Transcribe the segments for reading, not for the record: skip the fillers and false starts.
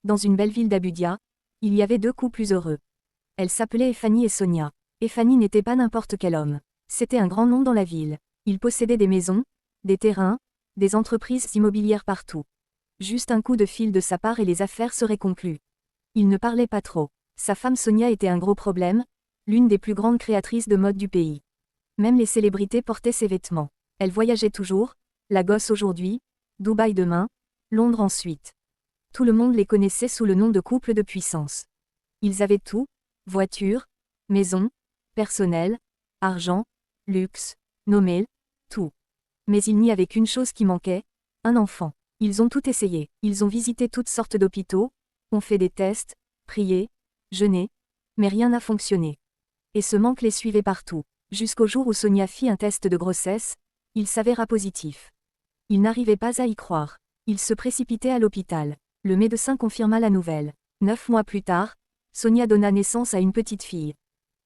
Dans une belle ville d'Abudia, il y avait deux couples heureux. Elles s'appelaient Ephanie et Sonia. Ephanie n'était pas n'importe quel homme. C'était un grand nom dans la ville. Il possédait des maisons, des terrains, des entreprises immobilières partout. Juste un coup de fil de sa part et les affaires seraient conclues. Il ne parlait pas trop. Sa femme Sonia était un gros problème, l'une des plus grandes créatrices de mode du pays. Même les célébrités portaient ses vêtements. Elle voyageait toujours, Lagos aujourd'hui, Dubaï demain, Londres ensuite. Tout le monde les connaissait sous le nom de couple de puissance. Ils avaient tout, voiture, maison, personnel, argent, luxe, nommé, tout. Mais il n'y avait qu'une chose qui manquait, un enfant. Ils ont tout essayé, ils ont visité toutes sortes d'hôpitaux, ont fait des tests, prié, jeûné, mais rien n'a fonctionné. Et ce manque les suivait partout, jusqu'au jour où Sonia fit un test de grossesse, il s'avéra positif. Ils n'arrivaient pas à y croire. Ils se précipitaient à l'hôpital. Le médecin confirma la nouvelle. 9 mois plus tard, Sonia donna naissance à une petite fille.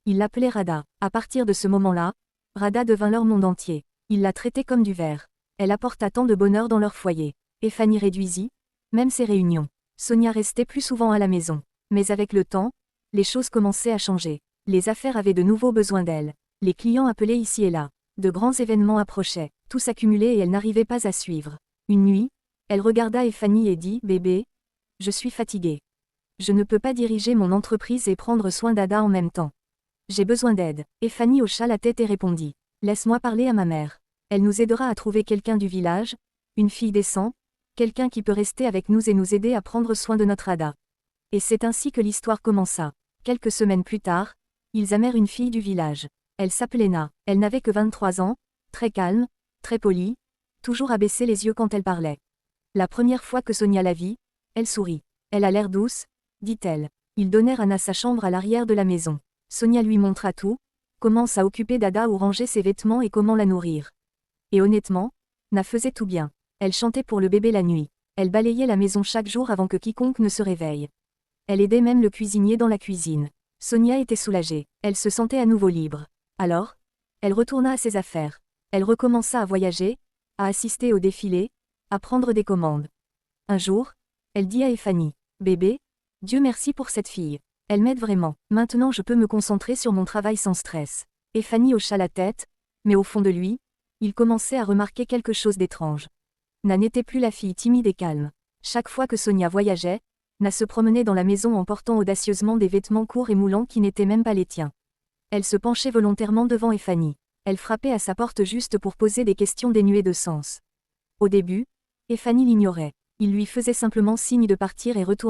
Ils l'appelaient Rada. À partir de ce moment-là, Rada devint leur monde entier. Ils la traitaient comme du verre. Elle apporta tant de bonheur dans leur foyer. Ephanie réduisit, même ses réunions. Sonia restait plus souvent à la maison. Mais avec le temps, les choses commençaient à changer. Les affaires avaient de nouveaux besoins d'elle. Les clients appelaient ici et là. De grands événements approchaient. Tout s'accumulait et elle n'arrivait pas à suivre. Une nuit, elle regarda Ephanie et dit « Bébé, je suis fatiguée. Je ne peux pas diriger mon entreprise et prendre soin d'Ada en même temps. J'ai besoin d'aide. » Ephanie hocha la tête et répondit « Laisse-moi parler à ma mère. Elle nous aidera à trouver quelqu'un du village, une fille décente, quelqu'un qui peut rester avec nous et nous aider à prendre soin de notre Ada. » Et c'est ainsi que l'histoire commença. Quelques semaines plus tard, ils amèrent une fille du village. Elle s'appelait Na. Elle n'avait que 23 ans, très calme, très polie, toujours abaisser les yeux quand elle parlait. La première fois que Sonia la vit, elle sourit. Elle a l'air douce, dit-elle. Ils donnèrent à Na sa chambre à l'arrière de la maison. Sonia lui montra tout, comment s'occuper d'Ada ou ranger ses vêtements et comment la nourrir. Et honnêtement, Na faisait tout bien. Elle chantait pour le bébé la nuit. Elle balayait la maison chaque jour avant que quiconque ne se réveille. Elle aidait même le cuisinier dans la cuisine. Sonia était soulagée. Elle se sentait à nouveau libre. Alors, elle retourna à ses affaires. Elle recommença à voyager, à assister au défilé, à prendre des commandes. Un jour, elle dit à Ephanie, « Bébé, Dieu merci pour cette fille. Elle m'aide vraiment. Maintenant je peux me concentrer sur mon travail sans stress. » Ephanie hocha la tête, mais au fond de lui, il commençait à remarquer quelque chose d'étrange. Na n'était plus la fille timide et calme. Chaque fois que Sonia voyageait, Na se promenait dans la maison en portant audacieusement des vêtements courts et moulants qui n'étaient même pas les tiens. Elle se penchait volontairement devant Ephanie. Elle frappait à sa porte juste pour poser des questions dénuées de sens. Au début, Ephanie l'ignorait. Il lui faisait simplement signe de partir et retourner.